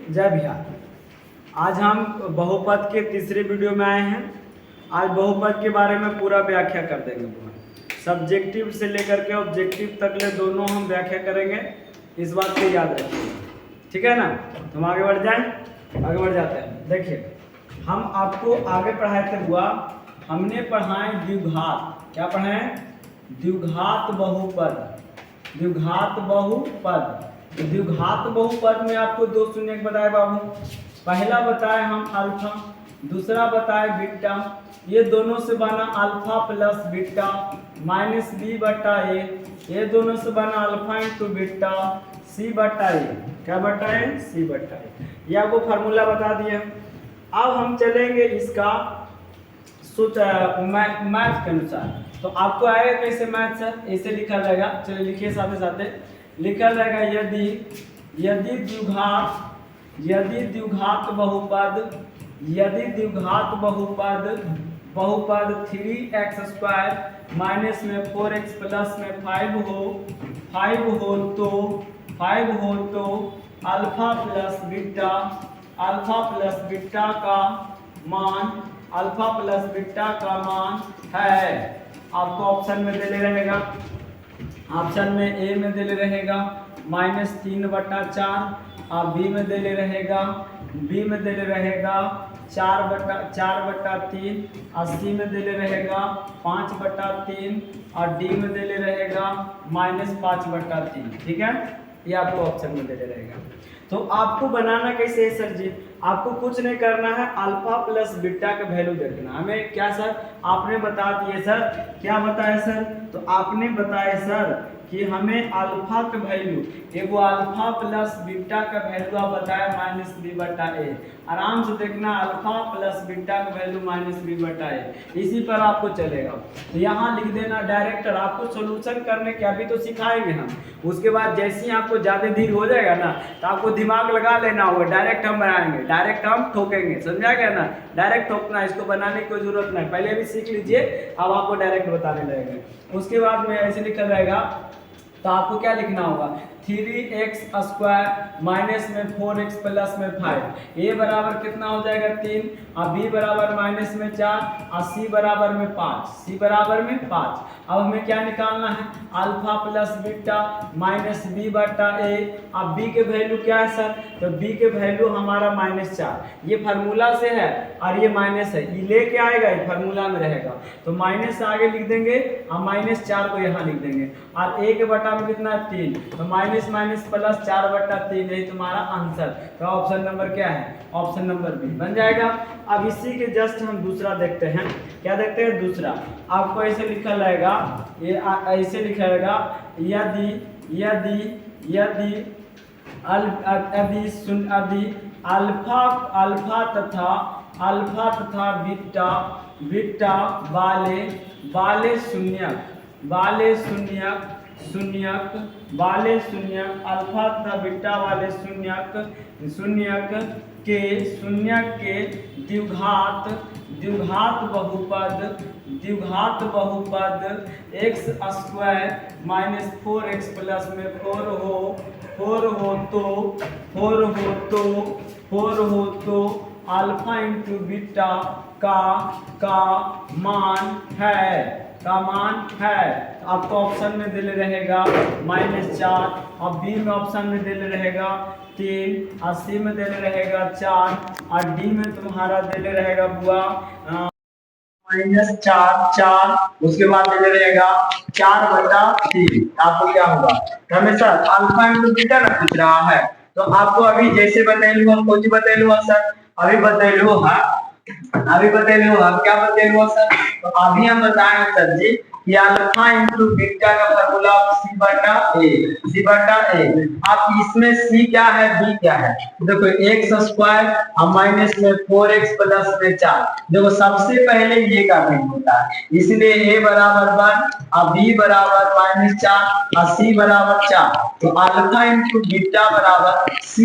जय बिहार। आज हम बहुपद के तीसरे वीडियो में आए हैं। आज बहुपद के बारे में पूरा व्याख्या कर देंगे। सब्जेक्टिव से लेकर के ऑब्जेक्टिव तक ले दोनों हम व्याख्या करेंगे। इस बात को याद रखिए, ठीक है ना। तो हम आगे बढ़ जाएं, आगे बढ़ जाते हैं। देखिए, हम आपको आगे पढ़ाए थे हमने पढ़ाए द्विघात। क्या पढ़ाए? द्विघात बहुपद। द्विघात बहुपद। द्विघात बहुपद में आपको दो शून्य बताए बाबू। पहला बताए हम अल्फा, दूसरा बताए बीटा। ये दोनों से बना alpha plus beta minus B बटा ए। ये दोनों से बना अल्फा इंटू बीटा सी बटा ए। क्या बटा ए? सी बटा ए। ये आपको फार्मूला बता दिए। अब हम चलेंगे इसका मैथ के अनुसार। तो आपको आएगा कैसे मैथ सर? ऐसे लिखा जाएगा, चलिए लिखिए साथ साथ लिखा जाएगा। यदि द्विघात बहुपद 3x² माइनस में 4x प्लस में 5 हो तो अल्फा प्लस बीटा का मान है। आपको ऑप्शन में दे रहेगा, ऑप्शन में ए में दे रहेगा -3/4, और बी में दे रहेगा 4/3, और सी में दे रहेगा 5/3, और डी में दे रहेगा -5/3। ठीक है, ये आपको ऑप्शन में दे रहेगा। तो आपको बनाना कैसे है सर जी? आपको कुछ नहीं करना है, अल्फा प्लस बीटा का वैल्यू देखना। हमें क्या सर आपने बता दिए सर? क्या बताया सर? तो आपने बताया सर कि हमें अल्फा का वैल्यू, एगो अल्फा प्लस बीटा का वैल्यू आप बताया -b/a। आराम से देखना, अल्फा प्लस बीटा का वैल्यू -b/a, इसी पर आपको चलेगा। तो यहाँ लिख देना डायरेक्टर। आपको सोल्यूशन करने के अभी तो सिखाएंगे हम, उसके बाद जैसे ही आपको ज़्यादा धीर हो जाएगा ना, तो आपको दिमाग लगा लेना होगा। डायरेक्ट हम बनाएंगे, डायरेक्ट हम ठोकेंगे, समझा गया ना। डायरेक्ट ठोकना, इसको बनाने की कोई जरूरत नहीं, पहले भी सीख लीजिए, अब आपको डायरेक्ट बताने लगेंगे। उसके बाद में ऐसे लिखा जाएगा, तो आपको क्या लिखना होगा? 3x² माइनस में 4x प्लस में 5। ए बराबर कितना हो जाएगा? 3, और बी बराबर -4, और सी बराबर में 5। सी बराबर में 5। अब हमें क्या निकालना है? Alpha plus beta minus b/a। अब b के वैल्यू क्या है सर? तो b के वैल्यू हमारा -4। ये फार्मूला से है और ये माइनस है, ये लेके आएगा, ये फार्मूला में रहेगा। तो माइनस आगे लिख देंगे और -4 को यहाँ लिख देंगे। और a के बटा में कितना है? 3। तो माइनस प्लस 4/3, यही तुम्हारा आंसर। तो ऑप्शन नंबर क्या है? ऑप्शन नंबर बी बन जाएगा। अब इसी के जस्ट हम दूसरा देखते हैं। क्या देखते हैं? दूसरा आपको ऐसे लिखा जाएगा, ये ऐसे लिखा जाएगा, यदि अल्फा तथा बीटा वाले शून्यक अल्फा तथा बीटा वाले शून्यक के द्विघात बहुपद x² माइनस 4x प्लस में 4 हो तो अल्फा इंटू बीटा का मान है। आपको ऑप्शन में दे रहेगा -4, और बी में ऑप्शन में दे रहेगा 3, और सी में दे रहेगा 4, और डी में तुम्हारा दे रहेगा बुआ -4। उसके बाद दे रहेगा 4/3। आपको क्या होगा? हमेशा अल्फा इंटू बीटा ना पूछ रहा है, तो आपको अभी जैसे बतैलू हम कुछ बतैलू सर, अभी बतैलू है, क्या बतैलू सर? तो अभी हम बताएं सर जी कि अल्फा इंटू बीटा का फार्मूला c/a। आप इसमें c क्या है, b क्या है? देखो x² और माइनस में 4x प्लस में 4। देखो सबसे पहले ये का वैल्यू होता है, इसलिए a बराबर 1, और b बराबर -4, और c बराबर 4। तो अल्फा इंटू बीटा बराबर c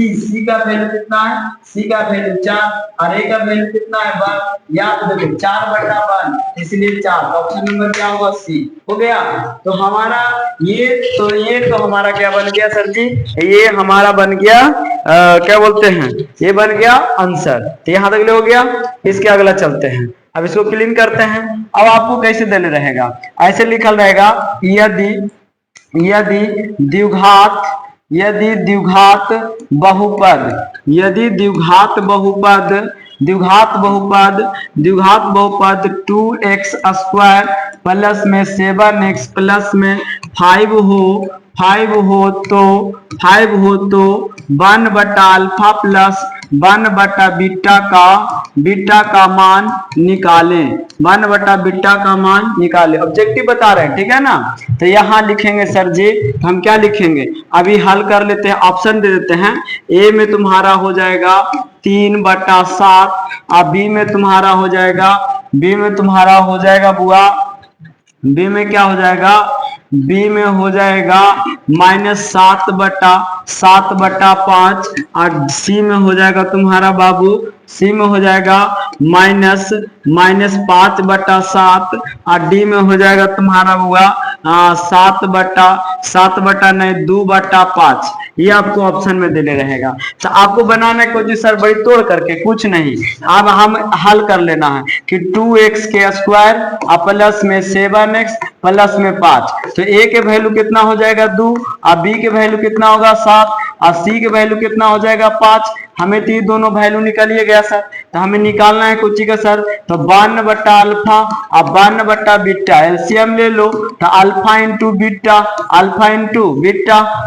का वैल्यू कितना है? c का वैल्यू 4, और a का वैल्यू कितना है? 1। याद रखो 4/1, इसलिए 4। ऑप्शन नंबर क्या होगा? सी। सी। हो गया। तो हमारा ये तो हमारा क्या बन गया सर जी, ये हमारा बन गया क्या बोलते हैं, ये बन गया आंसर। तो यहाँ तक हो गया। इसके अगला चलते हैं, अब इसको क्लीन करते हैं। अब आपको कैसे देने रहेगा, ऐसे लिखल रहेगा, यदि यदि द्विघात यदि द्विघात बहुपद यदि द्विघात बहुपद द्विघात बहुपद द्विघात बहुपद 2x स्क्वायर प्लस में 7x प्लस में 5 हो तो 1 बटा अल्फा प्लस 1 बटा बीटा का मान निकालें। 1 बटा बीटा का मान निकालें, ऑब्जेक्टिव बता रहे हैं, ठीक है ना। तो यहाँ लिखेंगे सर जी, हम क्या लिखेंगे, अभी हल कर लेते हैं, ऑप्शन दे देते हैं। ए में तुम्हारा हो जाएगा 3/7, और बी में तुम्हारा हो जाएगा बुआ, बी में क्या हो जाएगा, बी में हो जाएगा -7/5, और सी में हो जाएगा तुम्हारा बाबू, सी में हो जाएगा -5/7, और डी में हो जाएगा तुम्हारा बुआ 2/5। ये आपको ऑप्शन में देने रहेगा। तो आपको बनाने को जी सर बड़ी तोड़ करके कुछ नहीं, अब हम हल कर लेना है कि 2x के स्क्वायर प्लस में 7x प्लस में 5, तो a के वैल्यू कितना हो जाएगा 2, और b के वैल्यू कितना होगा 7, और c के वैल्यू कितना हो जाएगा 5। हमें तो ये दोनों वैल्यू निकालिए गया सर, तो हमें निकालना है कुछ का सर, तो 1 बटा अल्फा और 1 बटा बीटा, एलसीएम ले लो, तो अल्फा इंटू बीटा,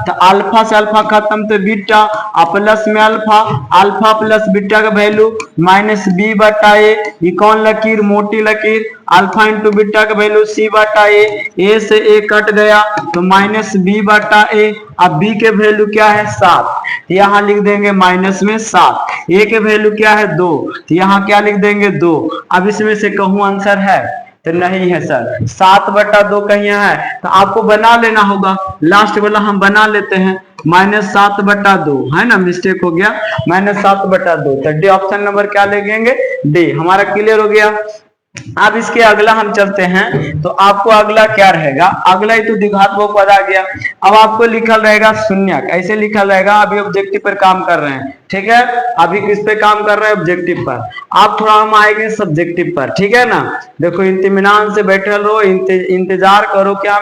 तो अल्फा से अल्फा खत्म तो बीटा, और प्लस में अल्फा प्लस बीटा का वैल्यू -b/a, ये कौन लकीर, मोटी लकीर, अल्फा इंटू बीटा का वैल्यू c/a से a कट गया तो -b/a। अब b के वैल्यू क्या है 7, यहाँ लिख देंगे माइनस में 7, a के वैल्यू क्या है 2, तो यहाँ क्या लिख देंगे 2। अब इसमें से कहूँ आंसर है तो नहीं है सर, 7/2 कहीं है, तो आपको बना लेना होगा, लास्ट वाला हम बना लेते हैं, -7/2 है ना, मिस्टेक हो गया, -7/2। तो डी ऑप्शन नंबर क्या लेंगे, डी, हमारा क्लियर हो गया। अब इसके अगला हम चलते हैं, तो आपको अगला क्या रहेगा, अगला ही तो द्विघात बहुपद आ गया। अब आपको लिखल रहेगा शून्यक, ऐसे लिखल रहेगा, अभी ऑब्जेक्टिव पर काम कर रहे हैं, ठीक है, अभी किस पे काम कर रहे हैं, ऑब्जेक्टिव पर। आप थोड़ा हम आएंगे सब्जेक्टिव पर, ठीक है ना। देखो इत्मीनान से बैठे रहो, इंतजार करो क्या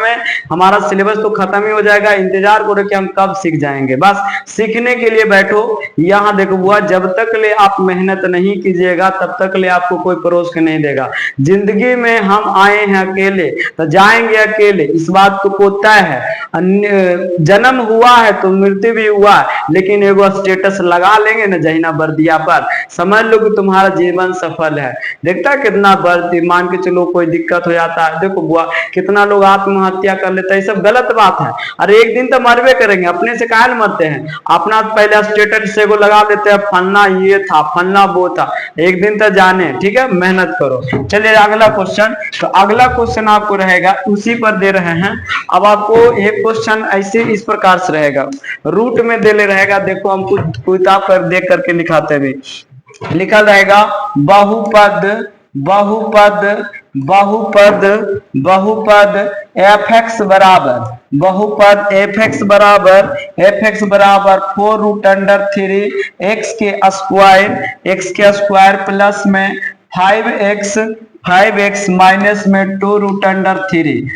हमारा सिलेबस तो खत्म ही हो जाएगा, इंतजार करो कि हम कब सीख जाएंगे, बस सीखने के लिए बैठो। यहाँ देखो बुआ, जब तक ले आप मेहनत नहीं कीजिएगा तब तक ले आपको कोई परोस के नहीं देगा। जिंदगी में हम आए हैं अकेले तो जाएंगे अकेले, इस बात को तय है। जन्म हुआ है तो मृत्यु भी हुआ है, लेकिन एगो स्टेटस लगा लेंगे ना जहीना बर्दिया पर, समझ लो कि तुम्हारा जीवन सफल है। देखता कितना बर्दी, मान के चलो कोई दिक्कत हो जाता है, देखो बुआ कितना लोग आत्महत्या कर लेते हैं, ये सब गलत बात है। अरे एक दिन तो मरबे करेंगे, अपने से काहे मरते हैं, अपना पहले स्टेटस से लगा देते हैं, फन्ना ये था फन्ना वो था, एक दिन तो जाने, ठीक है, मेहनत करो। चलिए अगला क्वेश्चन, तो अगला क्वेश्चन आपको रहेगा उसी पर दे रहे हैं। अब आपको एक क्वेश्चन ऐसे इस प्रकार से रहेगा, रूट में दे ले रहेगा, देखो हम कुछ किताब पर देख करके लिखाते भी, लिखा रहेगा बहुपद fx बराबर 4√3 x के स्क्वायर प्लस में 5x माइनस में 2√3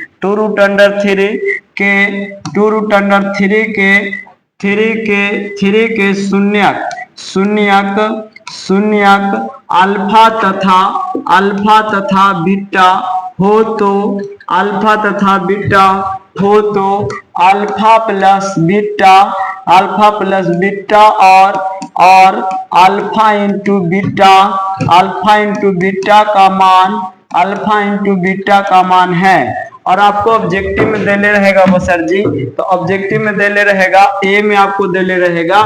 के शून्यक अल्फा तथा बीटा हो तो अल्फा प्लस बीटा और अल्फा इंटू बीटा का मान है। और आपको ऑब्जेक्टिव में देने रहेगा वो सर जी, तो ऑब्जेक्टिव में देने रहेगा, ए में आपको देने रहेगा,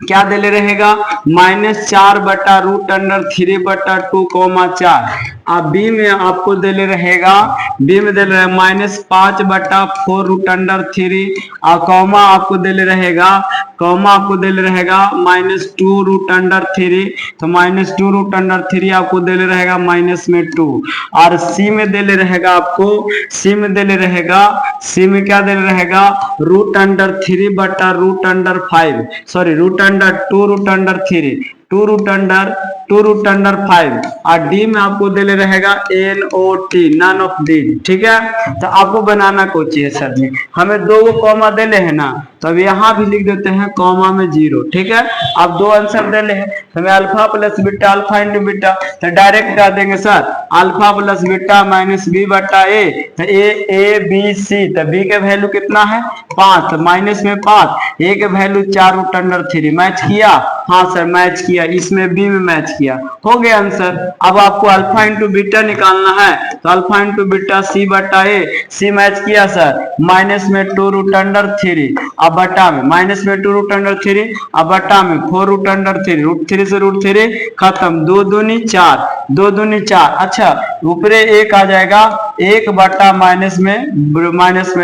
क्या दे ले रहेगा, -4/√3/2, 4 अब बी में आपको दे रहेगा, बी में दे रहेगा -5/4√3 और कॉमा आपको दे रहेगा, कॉमा आपको दे रहेगा -2√3, तो -2√3 आपको दे रहेगा -2। और सी में दे रहेगा आपको, सी में दे रहेगा, सी में क्या दे रहेगा √3/√5, सॉरी √2√3, 2√5। और डी में आपको दे रहेगा NOT, नन ऑफ दी। ठीक है, तो आपको बनाना कुछ है सर जी, हमें 2 कॉमा दे है ना, तो अब यहाँ भी लिख देते हैं कॉमा में 0। ठीक है, अब 2 आंसर दे हैं, तो हमें alpha plus beta, alpha into beta, तो डायरेक्ट कर देंगे sir alpha plus beta minus b/a, तो a b c, तो b के वैल्यू कितना है 5, तो माइनस में 5, a के वैल्यू 4√3। मैच किया? हाँ सर मैच किया, इसमें b में मैच किया, हो गया आंसर। अब आपको अल्फा इंटू बीटा निकालना है, तो alpha into beta c/a, c match किया सर, माइनस में 2√3, अब बटा में माइनस में 2√3, अब बटा में 4√3, √3 से √3 खत्म, 2 दूनी 4, 2 दूनी 4। अच्छा ऊपरे 1 आ जाएगा, 1 बटा माइनस में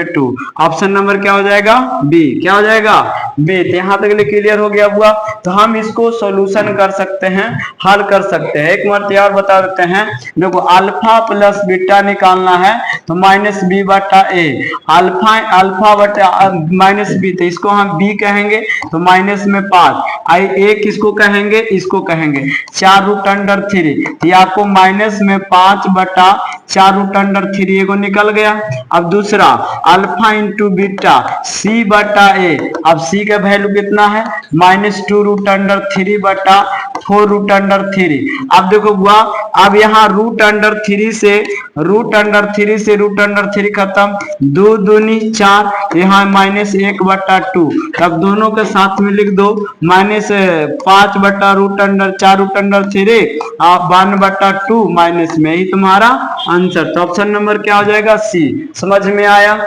2। ऑप्शन नंबर क्या हो जाएगा बी, क्या हो जाएगा बी। तो यहाँ तक क्लियर हो गया हुआ, तो हम इसको सॉल्यूशन कर सकते हैं, हल कर सकते हैं। एक मर्तबा और बता देते हैं, देखो अल्फा प्लस बीटा निकालना है, तो -b/a, अल्फा बटा -b, तो इसको हम b कहेंगे, तो माइनस में 5, आई a किसको कहेंगे, इसको कहेंगे 4√3, तो आपको माइनस में 5/4√3 एगो निकल गया। अब दूसरा अल्फा इंटू बीटा c/a, अब c का वैल्यू कितना है -2√3/4√3। अब देखो बुआ, अब यहाँ √3 से √3 खत्म, 2 दूनी 4, यहाँ -1/2, तब दोनों के साथ में लिख दो -5/4√3 1/2 माइनस में, ही तुम्हारा आंसर। तो ऑप्शन नंबर क्या हो जाएगा सी। समझ में आया?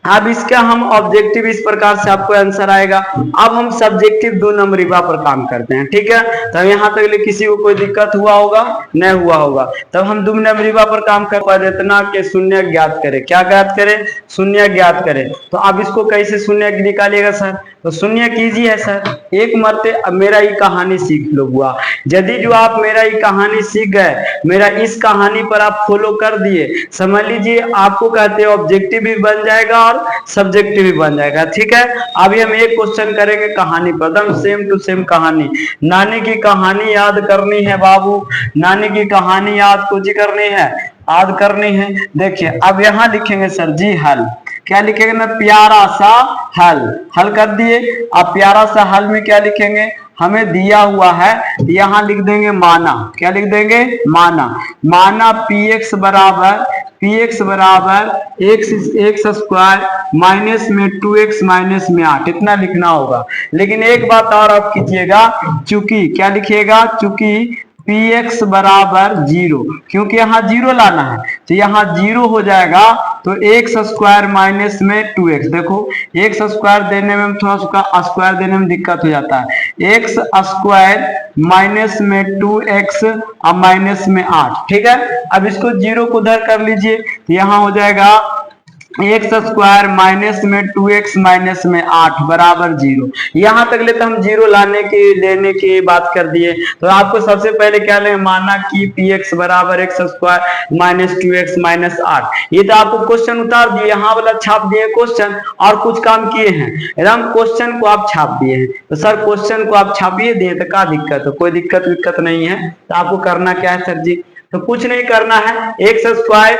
अब इसका हम ऑब्जेक्टिव इस प्रकार से आपको आंसर आएगा। अब हम सब्जेक्टिव 2 नंबर पर काम करते हैं। ठीक है, तो यहाँ तक किसी को कोई दिक्कत हुआ होगा, नहीं हुआ होगा, तब हम 2 नंबर पर काम कर पा रहे, इतना के शून्य ज्ञात करें। क्या ज्ञात करें? शून्य ज्ञात करें। तो अब इसको कैसे शून्य निकालिएगा सर? तो शून्य कीजिए सर, एक मरते अब मेरा ये कहानी सीख लो हुआ। यदि जो आप मेरा ये कहानी सीख गए, मेरा इस कहानी पर आप फॉलो कर दिए, समझ लीजिए आपको कहते हैं ऑब्जेक्टिव भी बन जाएगा और सब्जेक्टिव भी बन जाएगा। ठीक है, अभी हम एक क्वेश्चन करेंगे कहानी पर, एकदम सेम टू सेम कहानी। नानी की कहानी याद करनी है बाबू, नानी की कहानी याद कुछ करनी है, याद करनी है। देखिए अब यहाँ लिखेंगे सर जी हल, क्या लिखेंगे ना प्यारा सा हल, हल कर दिए। अब प्यारा सा हल में क्या लिखेंगे, हमें दिया हुआ है, यहाँ लिख देंगे माना, क्या लिख देंगे माना, माना px बराबर x स्क्वायर माइनस में 2x माइनस में 8, इतना लिखना होगा। लेकिन एक बात और आप कीजिएगा, चूंकि क्या लिखिएगा, चूंकि px बराबर 0, क्योंकि यहाँ 0 लाना है, तो यहाँ 0 हो जाएगा, तो x स्क्वायर माइनस में 2x। देखो x स्क्वायर देने में थोड़ा सा स्क्वायर देने में दिक्कत हो जाता है, x स्क्वायर माइनस में 2x और माइनस में 8। ठीक है, अब इसको 0 को उधर कर लीजिए, यहाँ हो जाएगा एक्स स्क्वायर माइनस में 2x माइनस में 8 बराबर 0। यहाँ तक ले तो हम 0 लेने की बात कर दिए। तो आपको सबसे पहले क्या लेंगे, माना कि px बराबर x square minus 2x minus 8। ये तो आपको क्वेश्चन उतार दिए, यहाँ वाला छाप दिए क्वेश्चन, और कुछ काम किए हैं, एकदम क्वेश्चन को आप छाप दिए हैं। तो सर क्वेश्चन को आप छापिए दिए तो क्या दिक्कत है? कोई दिक्कत नहीं है। तो आपको करना क्या है सर जी, तो कुछ नहीं करना है, x square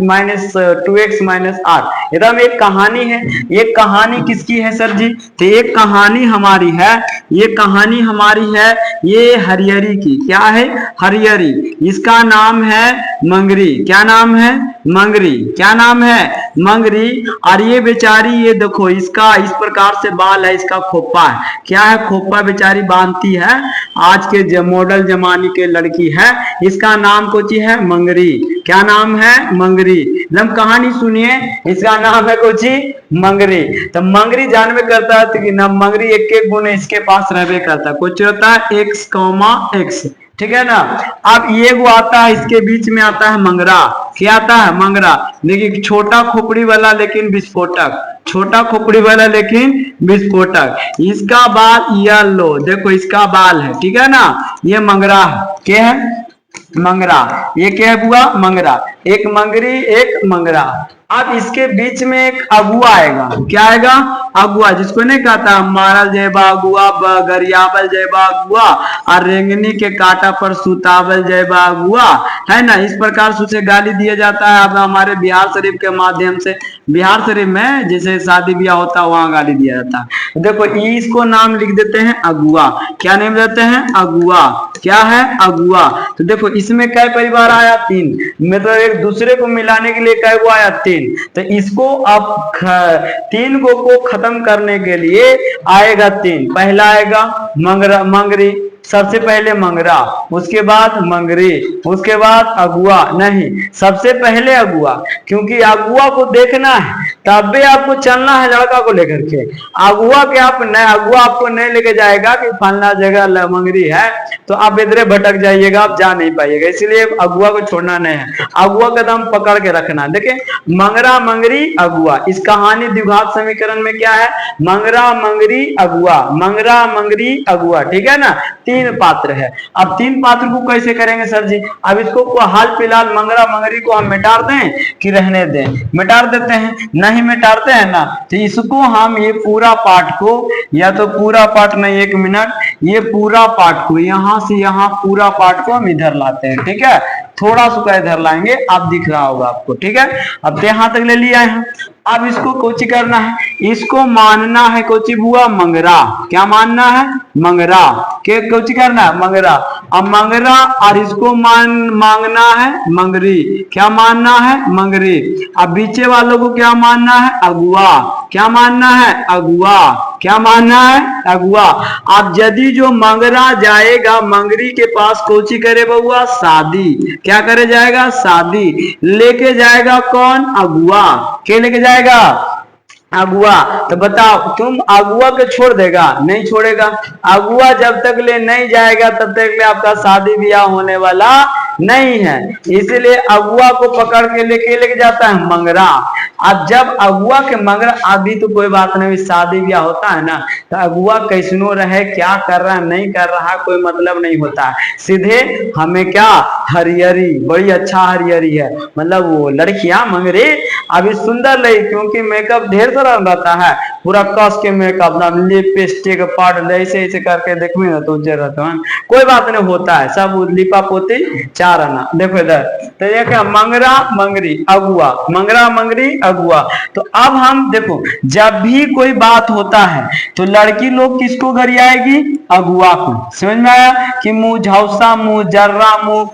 minus 2x minus 8, एकदम एक कहानी है। ये कहानी किसकी है सर जी? तो एक कहानी हमारी है, ये कहानी हमारी है, ये हरियरी की। क्या है? हरियरी। इसका नाम है मंगरी। क्या नाम है? मंगरी। क्या नाम है? मंगरी। और ये बेचारी, ये देखो इसका इस प्रकार से बाल है, इसका खोपा है। क्या है? खोपा बेचारी बांधती है, आज के मॉडल जमाने के लड़की है, इसका नाम कुछ है मंगरी। क्या नाम है? मंगरी। एकदम कहानी सुनिए, इसका नाम है कुछ मंगरी। तो मंगरी जानवे करता है कि ना मंगरी एक गुण इसके पास रहबे करता है, कुछ होता है x, x। ठीक है ना। अब ये वो आता है, इसके बीच में आता है मंगरा। क्या आता है? मंगरा। देखिए छोटा खोपड़ी वाला लेकिन विस्फोटक, छोटा खोपड़ी वाला लेकिन विस्फोटक। इसका बाल येलो, देखो इसका बाल है, ठीक है ना। ये मंगरा है। क्या है? मंगरा। ये क्या है बुआ? मंगरा। एक मंगरी एक मंगरा। अब इसके बीच में एक अगुआ आएगा। क्या आएगा? अगुआ, जिसको नहीं कहता मारल जयबा अगुआ, गरियाबल जयबा अगुआ, और रेंगनी के कांटा पर सुतावल जयबा अगुआ, है ना। इस प्रकार से उसे गाली दिया जाता है। अब हमारे बिहार शरीफ के माध्यम से, बिहार शरीफ में जैसे शादी ब्याह होता है वहां गाली दिया जाता है। देखो इसको नाम लिख देते हैं अगुआ। क्या नाम देते हैं? अगुआ। क्या है? अगुआ। तो देखो इसमें कै परिवार आया? 3। मतलब एक दूसरे को मिलाने के लिए कै को आया? 3। तो इसको अब 3 को खत्म करने के लिए आएगा 3। पहला आएगा मंगरा, मंगरी, सबसे पहले मंगरा, उसके बाद मंगरी, उसके बाद अगुआ। नहीं, सबसे पहले अगुआ, क्योंकि अगुआ को देखना है तब भी आपको चलना है लड़का को लेकर के। अगुआ के आप नहीं, अगुआ आपको नहीं लेके जाएगा कि फलना जगह मंगरी है तो आप इधरे भटक जाइएगा, आप जा नहीं पाइएगा। इसलिए अगुआ को छोड़ना नहीं है, अगुआ का दम पकड़ के रखना। देखिए मंगरा, मंगरी, अगुआ। इस कहानी द्विघात समीकरण में क्या है? मंगरा, मंगरी, अगुआ, मंगरा, मंगरी, अगुआ। ठीक है ना। 3 पात्र है। अब 3 पात्र को कैसे करेंगे सर जी? अब इसको हाल फिलहाल मंगरा मंगरी को हम मिटा दें कि रहने दें? मिटा देते हैं। नहीं मिटाते हैं ना, तो इसको हम ये पूरा पाठ को, या तो पूरा पाठ नहीं, 1 मिनट, ये पूरा पाठ को यहां से यहां पूरा पाठ को हम इधर लाते हैं। ठीक है, थोड़ा सा इधर लाएंगे, आप दिख रहा होगा आपको। ठीक है, अब यहां तक ले लिया है। अब इसको कोची करना है? इसको मानना है कोची बुआ? मंगरा। क्या मानना है? मंगरा। के कोची करना है? मंगरा। अब मंगरा और इसको मांगना है मंगरी। क्या मानना है? मंगरी। अब बीचे वालों को क्या मानना है? अगुआ। क्या मानना है? अगुआ। क्या मानना है? अगुआ। अब यदि जो मंगरा जाएगा मंगरी के पास, कोची करे बउआ? शादी। क्या करे जाएगा? शादी। लेके जाएगा कौन? अगुआ। के लेके जाएगा? अगुआ। तो बताओ तुम अगुआ को छोड़ देगा? नहीं छोड़ेगा। अगुआ जब तक ले नहीं जाएगा तब तक ले आपका शादी ब्याह होने वाला नहीं है। इसलिए अगुआ को पकड़ के लेके जाता है मंगरा। अब जब अगुआ के मंगरा, अभी तो कोई बात नहीं, शादी ब्याह होता है ना, तो अगुआ कैसनो रहे, क्या कर रहा है नहीं कर रहा, कोई मतलब नहीं होता है। सीधे हमें क्या? हरियरी, बड़ी अच्छा हरियरी है, मतलब वो लड़कियां मंगरे अभी सुंदर लगी, क्योंकि मेकअप ढेर सारा रहता है, पूरा कस के मेकअप ना, लिपस्टिक पाउडर ऐसे ऐसे करके देखो ना तो उज्जर रहता है। कोई बात नहीं होता है, सब लिपा पोती चार आना। देखो इधर तो ये क्या? मंगरा मंगरी अगुआ, मंगरा मंगरी अगुआ। तो अब हम देखो, जब भी कोई बात होता है तो लड़की लोग किसको गरियाएगी? अगुआ को। समझ में आया? कि मुंह झौसा, मुंह जर्रा, मुंह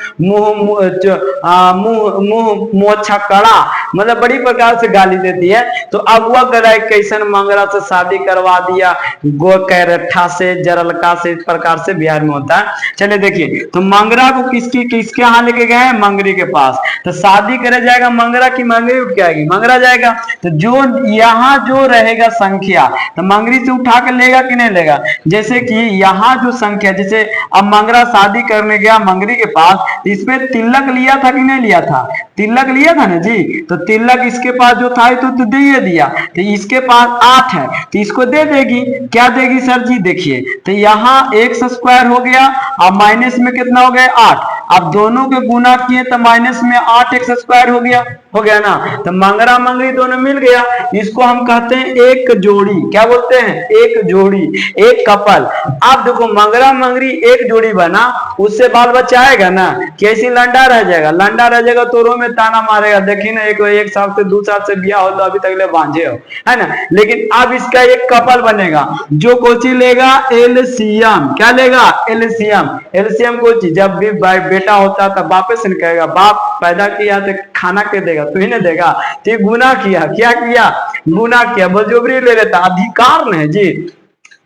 मोछा कड़ा, मतलब बड़ी प्रकार से गाली देती है। तो अगुआ कराए कैसन मंगरा से शादी करवा दिया, गो कैरठा से, जरलका से, इस प्रकार से बिहार में होता है। चलिए देखिए, तो मंगरा को किसके यहाँ लेके गए हैं? मंगरी के पास। तो शादी करे जाएगा मंगरा की मंगरी उठ के आएगी? मंगरा जाएगा। तो जो यहाँ जो रहेगा संख्या, तो मंगरी से उठा के लेगा कि नहीं लेगा? जैसे कि यहाँ जो संख्या, जैसे अब मंगरा शादी करने गया मंगरी के पास, तो इसमें तिलक लिया था कि नहीं लिया था? तिलक लिया था ना जी। तो तिलक इसके पास जो था तो दे दिया। तो इसके पास 8 है तो इसको दे देगी। क्या देगी सर जी? देखिए, तो यहाँ x स्क्वायर हो गया, अब माइनस में कितना हो गया? 8। अब दोनों के गुना किए तो माइनस में 8x स्क्वायर हो गया ना। तो मंगरा मंगरी दोनों मिल गया। इसको हम कहते हैं एक जोड़ी। क्या बोलते हैं? एक जोड़ी, एक कपल। अब देखो मंगरा मंगरी एक जोड़ी बना, उससे बाल बच्चा आएगा ना? कैसी लंडा रह जाएगा? लंडा रह जाएगा तो रो में ताना मारेगा, देखी ना एक साल से 2 साल से ब्याह हो, अभी तक ले बांझे हो, है ना। लेकिन अब इसका एक कपल बनेगा, जो कोची लेगा? एलसीएम। क्या लेगा? एलसीएम। एलसीएम कोची? जब भी बेटा होता तब वापस से कहेगा, बाप पैदा किया तो खाना के देगा, तू ही नहीं देगा, तो गुना किया। क्या किया? गुना किया, बजोबरी ले लेता, अधिकार नहीं जी।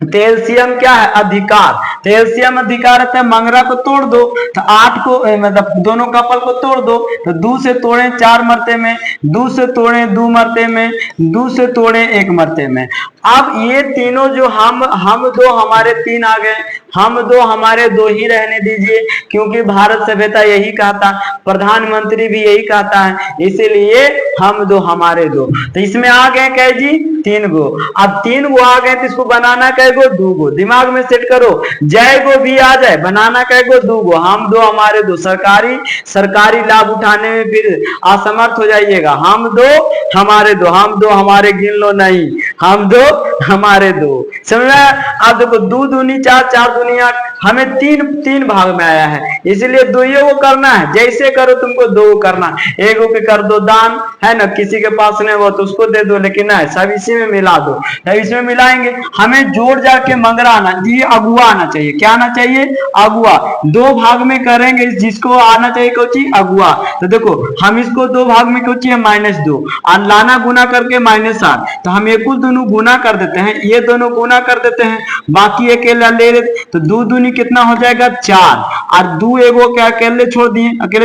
तो एलसीएम क्या है? अधिकार। तो एलसीएम अधिकार रहता है, मंगरा को तोड़ दो तो 8 को, मतलब दोनों कपल को तोड़ दो, तो 2 से तोड़े 4 मरते में, 2 से तोड़े 2 मरते में, 2 से तोड़े 1 मरते में। अब ये तीनों जो हम दो हमारे 3 आ गए, हम दो हमारे दो ही रहने दीजिए, क्योंकि भारत सभ्यता यही कहता, प्रधानमंत्री भी यही कहता है, इसीलिए हम दो हमारे दो। तो इसमें आ गए कै जी 3 गो। अब 3 गो आ गए तो इसको बनाना कै गो 2 गो। दिमाग में सेट करो, जय गो भी आ जाए, बनाना कै गो 2 गो। हम दो हमारे दो, सरकारी लाभ उठाने में फिर असमर्थ हो जाइएगा। हम दो हमारे दो, हम दो हमारे गिन लो नहीं, हम दो हमारे दो। समझ में? अब देखो 2 दूनी 4, 4 दूनी 8, हमें तीन भाग में आया है, इसलिए 2 को करना है। जैसे करो तुमको 2 करना, 1 के कर दो दान, है ना, किसी के पास नहीं हो तो उसको दे दो, लेकिन नहीं, सब इसी में मिला दो। सब इसमें मिलाएंगे, हमें जोड़ जाके मंगरा आना चाहिए, अगुआ आना चाहिए। क्या आना चाहिए? अगुआ। 2 भाग में करेंगे, जिसको आना चाहिए कोची अगुआ। तो देखो हम इसको 2 भाग में कोची है -2 और लाना गुना करके -8, तो हम एक दोनों गुना कर देते हैं, ये दोनों गुना कर देते हैं, बाकी अकेला ले लेते। तो 2 दूनी कितना हो जाएगा 4, और 2 एगो क्या अकेले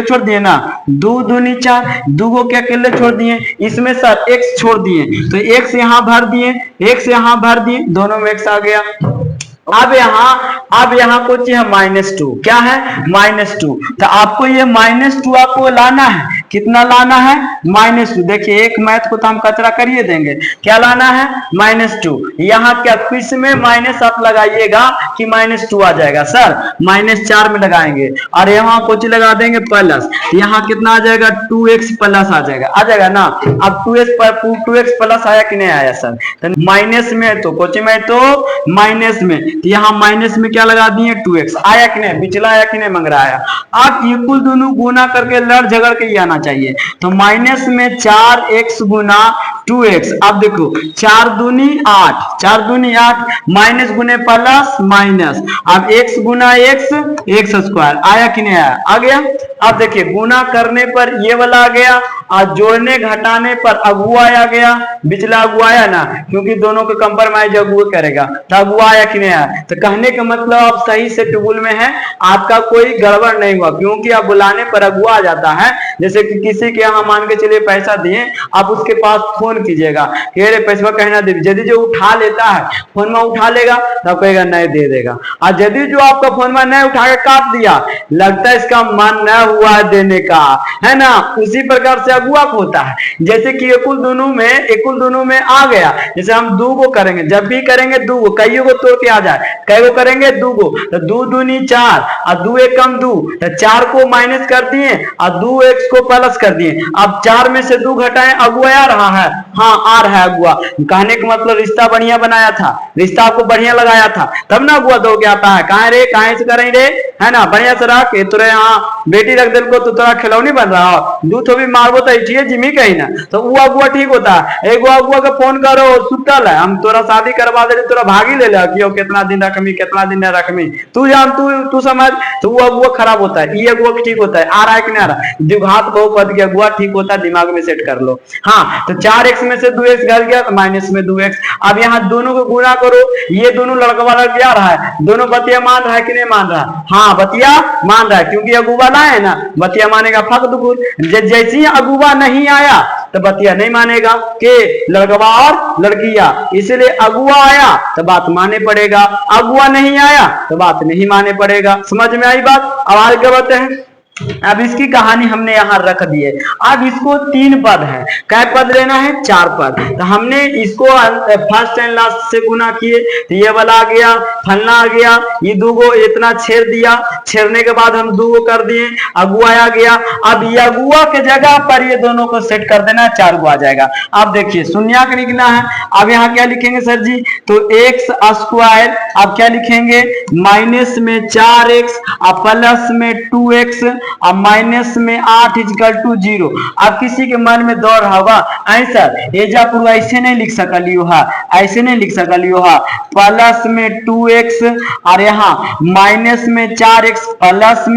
छोड़ दिए ना, 2 दूनी 4, 2 को क्या अकेले छोड़ दिए, इसमें सर x छोड़ दिए, तो x यहाँ भर दिए, x यहाँ भर दिए, दोनों में x आ गया। अब यहाँ कुछ है -2, क्या है -2। तो आपको ये -2 आपको लाना है, कितना लाना है -2। देखिए एक मैथ को तो हम कचरा करिए देंगे, क्या लाना है -2। यहाँ क्या क्विज में माइनस आप लगाइएगा कि -2 आ जाएगा सर, -4 में लगाएंगे, और यहाँ कुछ लगा देंगे प्लस, यहाँ कितना आ जाएगा 2x प्लस आ जाएगा ना। अब 2x प्लस आया कि नहीं आया सर, तो माइनस में तो कुछ में तो माइनस में, तो यहाँ माइनस में क्या लगा दिए 2x, आया कि नहीं, पिछला आया कि नहीं मंग रहा आया। अब ये कुल दोनों गुना करके लड़ झगड़ के ही आना चाहिए, तो माइनस में 4x गुना 2x। अब देखो 4 दूनी 8, 4 दूनी 8, माइनस गुने प्लस माइनस, अब x गुना x स्क्वायर, आया कि नहीं आया, आ गया। अब देखिए गुना करने पर ये वाला आ गया, और जोड़ने घटाने पर अगुआ आ गया, बिचला अगुआ आया ना, क्योंकि दोनों को कंप्रोमाइज अगुआ करेगा, तो अगुआ आया कि नहीं आया। तो कहने का मतलब आप सही से टेबल में है, आपका कोई गड़बड़ नहीं हुआ, क्योंकि आप बुलाने पर अगुआ आ जाता है। जैसे कि किसी के यहाँ मान के चलिए पैसा दिए, आप उसके पास फोन कीजिएगा कि अरे पैसा कहना दे, यदि जो उठा लेता है फोन में उठा लेगा तो कहेगा नहीं दे देगा, और यदि जो आपका फोन में नहीं उठा के काट दिया, लगता है इसका मन न हुआ देने का, है ना, उसी प्रकार से अगुआ होता है। जैसे कि एकुल दोनों में आ गया, जैसे हम 2 को करेंगे, जब भी करेंगे 2 को, कईयों को तोड़ के आ जाए, कई को करेंगे 2 को, तो 2 दूनी 4 और 2 एक कम 2, तो 4 को माइनस कर दिए और 2x को प्लस कर दिए। अब 4 में से 2 घटाएं, अगुआ आ रहा है, हाँ आ रहा है अगुआ। कहने का मतलब रिश्ता बढ़िया बनाया था, रिश्ता आपको बढ़िया लगाया था, तब ना अगुआ दो के आता है। कहाँ रे, कहाँ से करें रे, है ना, बढ़िया से रख, तुरे यहाँ बेटी रख दिल को तो तोरा खिलौनी बन रहा हो, दूध भी मारबो तो इठिए जिमी कहीं ना, तो वो अगुआ ठीक होता है। एगो अगुआ का फोन करो, सुतल है, हम तोरा शादी करवा दे, तोरा भागी ले ले कि कितना दिन रखमी, कितना दिन न रखमी, तू जान, तू समझ, तो वो अगुआ खराब होता है, ये अगुआ ठीक होता है। आ रहा है कि नहीं आ रहा, द्विघात बहुपद के अगुआ ठीक होता है, दिमाग में सेट कर लो। हाँ, तो 4x में से 2x घट गया तो माइनस में 2x। अब यहाँ दोनों को गुणा करो, ये दोनों लड़का वाला क्या रहा है, दोनों बतिया मान रहा है कि नहीं मान रहा, हाँ बतिया मान रहा है, क्योंकि अगुआ ना है ना, बतिया मानेगा फक दुकुर। जैसे ही अगुआ नहीं आया तो बतिया नहीं मानेगा के लड़कवा और लड़किया, इसलिए अगुआ आया तो बात माने पड़ेगा, अगुआ नहीं आया तो बात नहीं माने पड़ेगा। समझ में आई बात? अब आगे क्या बातें हैं। अब इसकी कहानी हमने यहाँ रख दी है। अब इसको 3 पद है, क्या पद लेना है, 4 पद। तो हमने इसको फर्स्ट एंड लास्ट से गुना किए, तो ये वाला आ गया, फलना आ गया, ये 2 को इतना छेड़ दिया, छेड़ने के बाद हम 2 को कर दिए, अगुआ आ गया। अब ये अगुआ के जगह पर ये दोनों को सेट कर देना, 4 को आ जाएगा। अब देखिए शून्यक निकला है, अब यहाँ क्या लिखेंगे सर जी, तो x स्क्वायर, अब क्या लिखेंगे, माइनस में 4x और प्लस में 2x और माइनस में 8 इक्वल टू 0। अब किसी के मन में दौड़ होगा ऐसा एजापुर ऐसे नहीं लिख सकलियो है, ऐसे नहीं लिख सकलियो है, प्लस में 2x और यहाँ माइनस में 4x, प्लस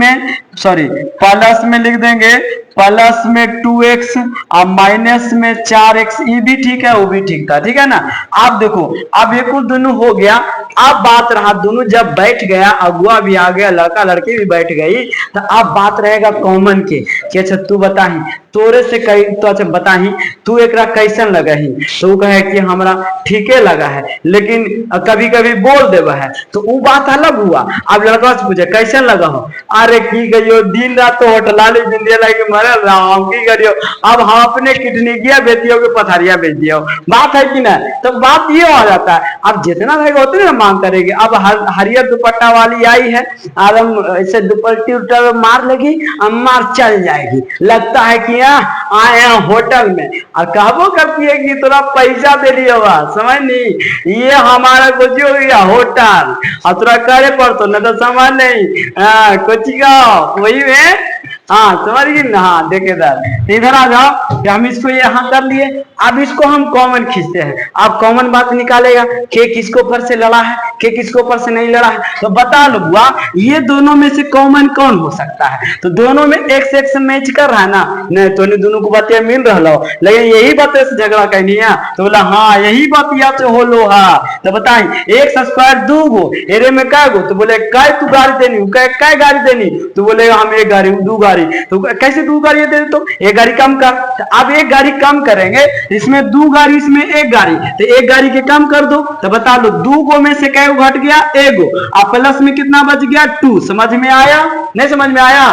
में लिख देंगे प्लस में 2x और माइनस में 4x, ये भी ठीक है वो भी ठीक था, ठीक है ना। अब देखो अब एक दोनों हो गया, अब बात रहा दोनों जब बैठ गया, अगुआ भी आ गया, लड़का लड़की भी बैठ गई, तो अब बात रहेगा कॉमन के कि अच्छा तू बता ही तोरे से कही तो अच्छा बताही तू एकरा कैसन लगा ही, तो वो कहे कि हमरा ठीके लगा है, लेकिन कभी कभी बोल देवा है तो वो बात अलग हुआ। अब लड़का से पूछे कैसन लगा हो, अरे की कहियो दिन रात तो होटलाली बिंदिया लगे मरे राम की करियो, अब हम अपने किडनी किया बेटियों के पथारिया बेच दिया, बात है कि ना। तो बात ये हो जाता है, अब जितना रहेगा उतने ना मांग करेगी। अब हरियर दुपट्टा वाली आई है, आदम ऐसे दुपट्टी उट्टा मार लेगी, मार चल जाएगी, लगता है कि आए हैं होटल में, और कहबो करती है कि तोरा पैसा दे लिया हुआ, समझ नहीं ये हमारा कुछ हो गया होटल, और तोरा करे पड़तो न तो समझ नहीं कुछ का वही में। हाँ समझ गई ना। हाँ देखे दर इधर आ जाओ, हम इसको यहाँ कर लिए, अब इसको हम कॉमन खींचते हैं। अब कॉमन बात निकालेगा के किसको पर से लड़ा है, के किसको पर से नहीं लड़ा है, तो बता लो बुआ ये दोनों में से कॉमन कौन हो सकता है। तो दोनों में एक्स एक्स मैच कर रहा है ना, नहीं तो दोनों को बातें मिल रहा हो, लेकिन यही बातें से झगड़ा करनी है। तो बोला हाँ यही बात या से हो लो। हाँ तो बताई एक्स स्क्वायर 2 गो एरे में कै गो, तो बोले कै तू गाड़ी देनी, कै गाड़ी देनी, तो बोले हम एक गाड़ी 2 गाड़ी, तो कैसे 2 गाड़ी दे तो एक गाड़ी कम कर। तो अब एक गाड़ी कम करेंगे, इसमें 2 गाड़ी इसमें एक गाड़ी, तो एक गाड़ी के कम कर दो। तो बता लो 2 गो में से कै गो घट गया, 1 गो, अब प्लस में कितना बच गया 2। समझ में आया नहीं समझ में आया।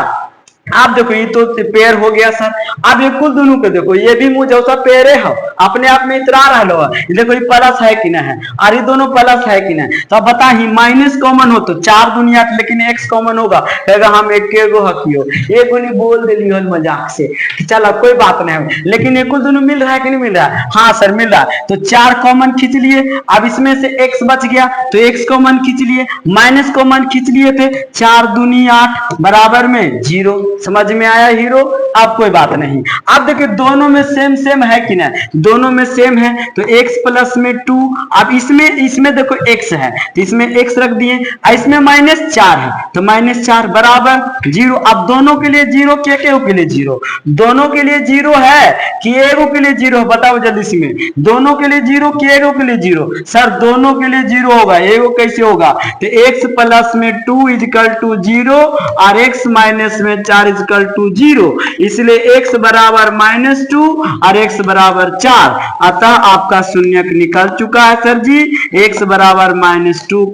आप देखो ये तो पेयर हो गया सर। अब ये कुल दोनों के देखो ये भी मुझे पेयर है, अपने आप में इतरा रहा है, देखो ये प्लस है कि ना है, और ये दोनों प्लस है कि ना। तो अब बता ही माइनस कॉमन हो तो 4 दुनिया लेकिन एक्स कॉमन होगा, कहेगा हम एक गो हकियो, एक गो नहीं बोल दिली हो मजाक से, चलो कोई बात नहीं, लेकिन ये कुल दोनों मिल रहा है कि नहीं मिल रहा है। हाँ सर मिल रहा है, तो 4 कॉमन खींच लिए। अब इसमें से एक्स बच गया तो एक्स कॉमन खींच लिए, माइनस कॉमन खींच लिए थे, 4 दूनी 8 बराबर में 0। समझ में आया हीरो। अब कोई बात नहीं। अब देखिए दोनों में सेम सेम है कि ना, दोनों में सेम है, तो x प्लस में 2। अब इसमें देखो x है तो इसमें x रख दिए, इसमें -4 है तो -4 बराबर 0। अब दोनों के लिए 0 के लिए 0, दोनों के लिए 0 है कि एगो के लिए 0, बताओ जल्दी से में, दोनों के लिए 0 कि एगो के लिए 0। सर दोनों के लिए 0 होगा, एगो कैसे होगा, तो x प्लस में 2 इक्वल टू 0 और x माइनस में 4 इक्वल टू 0, इसलिए x बराबर -2 और x बराबर 4, अतः आपका शून्यक निकल चुका है सर जी, x बराबर -2,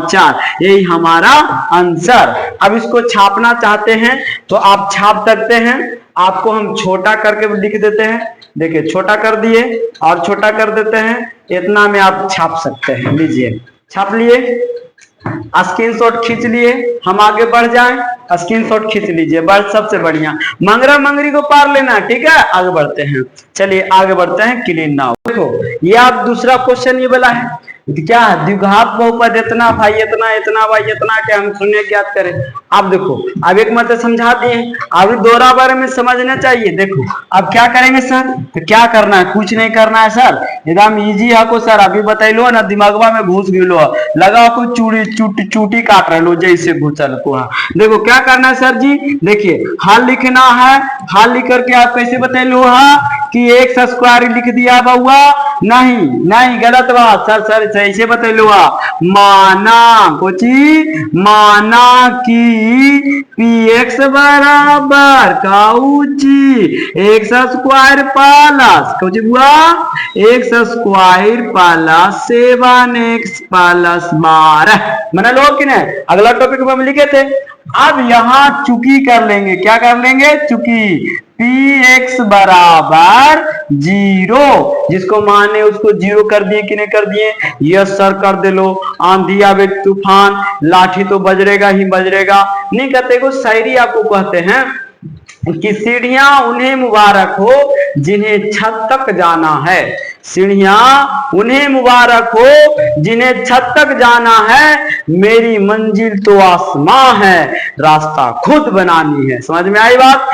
4, यही हमारा आंसर। अब इसको छापना चाहते हैं तो आप छाप सकते हैं, आपको हम छोटा करके लिख देते हैं, देखिए छोटा कर दिए और छोटा कर देते हैं, इतना में आप छाप सकते हैं। लीजिए छाप लिए, स्क्रीनशॉट खींच लिए, हम आगे बढ़ जाएं, स्क्रीनशॉट खींच लीजिए, बस सबसे बढ़िया, मंगरा मंगरी को पार लेना, ठीक है। आगे बढ़ते हैं, चलिए आगे बढ़ते हैं। क्लीन नाउ देखो ये आप दूसरा क्वेश्चन ये वाला है, क्या है द्विघात बहुपद इतना भाई इतना इतना भाई इतना के हम शून्य ज्ञात करें। अब देखो अब एक मतलब समझा दिए, अभी दोहरा बारे में समझना चाहिए। देखो अब क्या करेंगे सर, तो क्या करना है, कुछ नहीं करना है सर, एकदम इजी है को सर, अभी बतैलो ना दिमागवा में घुस गिलो, लगा को चूटी काट रहे लो जैसे घुसल को। देखो क्या करना है सर जी, देखिए हल लिखना है, हल लिख करके आप कैसे बतैलो है कि एक्स स्क्वायर लिख दिया बउआ, नहीं नहीं गलत बात सर ऐसे बतैलो, माना कोची माना कि पी एक्स बराबर काउची एक्स स्क्वायर प्लस कुछ हुआ x square plus 7x plus 12, मना लो कि नहीं, अगला टॉपिक में हम लिखे थे। अब यहां चुकी कर लेंगे, क्या कर लेंगे चुकी, px बराबर 0, जिसको माने उसको 0 कर दिए कि नहीं कर दिए, यस सर कर दे लो। आंधी आवे तूफान लाठी तो बजरेगा ही बजरेगा, नहीं कहते को शायरी आपको कहते हैं कि सीढ़ियां उन्हें मुबारक हो जिन्हें छत तक जाना है, सीढ़ियां उन्हें मुबारक हो जिन्हें छत तक जाना है, मेरी मंजिल तो आसमां है, रास्ता खुद बनानी है। समझ में आई बात,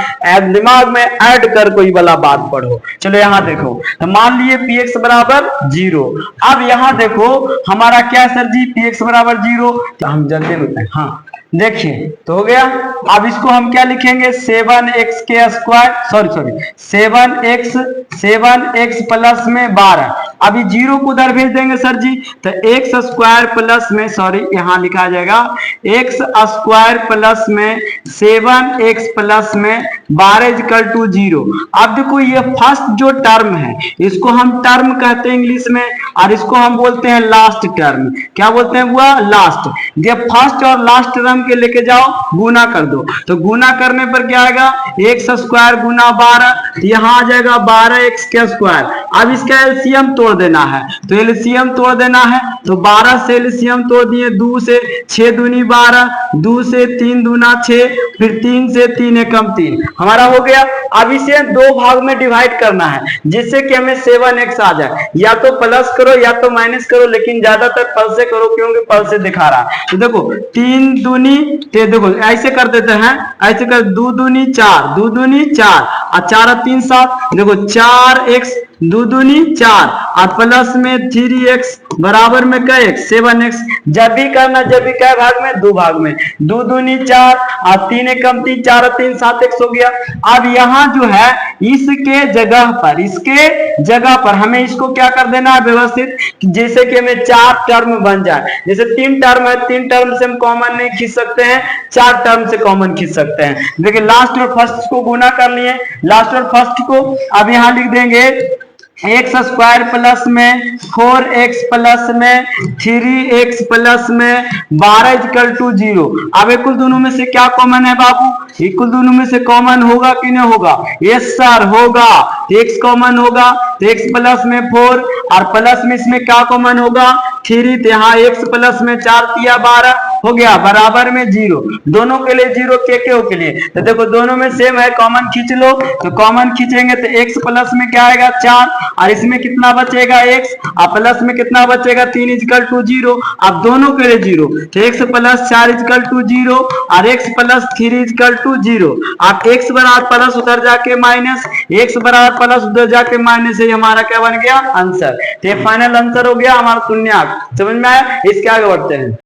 दिमाग में ऐड कर कोई वाला बात पढ़ो। चलो यहाँ देखो, तो मान लिए px बराबर 0। अब यहाँ देखो हमारा क्या सर जी, px बराबर 0, तो हम जल्दी में हाँ देखिए तो हो गया। अब इसको हम क्या लिखेंगे, 7x के स्क्वायर सॉरी 7x प्लस में 12, अभी 0 को उधर भेज देंगे सर जी, तो x स्क्वायर प्लस में सॉरी यहाँ लिखा जाएगा x स्क्वायर प्लस में 7x प्लस में 12 इक्वल टू 0। अब देखो ये फर्स्ट जो टर्म है इसको हम टर्म कहते हैं इंग्लिश में, और इसको हम बोलते हैं लास्ट टर्म। क्या बोलते हैं हुआ? लास्ट। ये फर्स्ट और लास्ट टर्म के लेके जाओ, गुना कर दो, तो गुना करने पर क्या आएगा? एक्स स्क्वायर गुना 12, यहाँ आ जाएगा 12x का स्क्वायर। अब इसका एलसीएम तोड़ देना है, तो एलसीएम तोड़ देना है, तो 12 से एलसीएम तोड़ दिए, 2 से 6 दूनी 12, 2 से 3 दूना 6, फिर 3 से 3 एकम 3, हमारा हो गया। अब इसे दो भाग में डिवाइड करना है जिससे कि हमें 7x आ जाए। या तो प्लस करो या तो माइनस करो, लेकिन ज्यादातर पल से करो क्योंकि पल से दिखा रहा है। तो देखो 3 दूनी, देखो ऐसे कर देते हैं, ऐसे कर 2 दूनी 4, 2 दूनी 4 और 4 और 3 7, देखो 4x, 2 दूनी 4 और प्लस में 3x बराबर में क्या x 7x। जब भी करना, जब भी क्या भाग में? 2 भाग में। 2 दूनी 4 और 3 एकम 3, 4 और 3 7x हो गया। अब यहाँ जो है इसके जगह पर, इसके जगह पर हमें इसको क्या कर देना है व्यवस्थित, जैसे कि हमें 4 टर्म बन जाए। जैसे 3 टर्म है, 3 टर्म से हम कॉमन नहीं खींच सकते हैं, 4 टर्म से कॉमन खींच सकते हैं। देखिए लास्ट और फर्स्ट को गुना कर लिए, लास्ट और फर्स्ट को अब यहाँ लिख देंगे एक्स स्क्वायर प्लस में 4x प्लस में 3x प्लस में 12 इक्वल टू 0। अब इक्वल दोनों में से क्या कॉमन है बाबू? इक्वल दोनों में से कॉमन होगा कि नहीं होगा? यस सर होगा। x कॉमन होगा तो x प्लस में 4 और प्लस में इसमें क्या कॉमन होगा? 3, तो यहाँ x प्लस में 4 दिया 12 हो गया बराबर में 0। दोनों के लिए 0 के लिए, तो देखो दोनों में सेम है, कॉमन खींच लो, तो कॉमन खींचेंगे तो x प्लस में क्या आएगा 4 और इसमें कितना बचेगा x और प्लस में कितना बचेगा 3 इक्वल टू 0। अब दोनों के लिए 0, तो x प्लस 4 इक्वल टू 0 और x प्लस 3 इक्वल टू 0। अब x बराबर प्लस उधर जाके माइनस, x बराबर प्लस उधर जाके माइनस, है हमारा क्या बन गया आंसर। तो ये फाइनल आंसर हो गया हमारा शून्यांक। समझ में आया? इसके आगे बढ़ते हैं।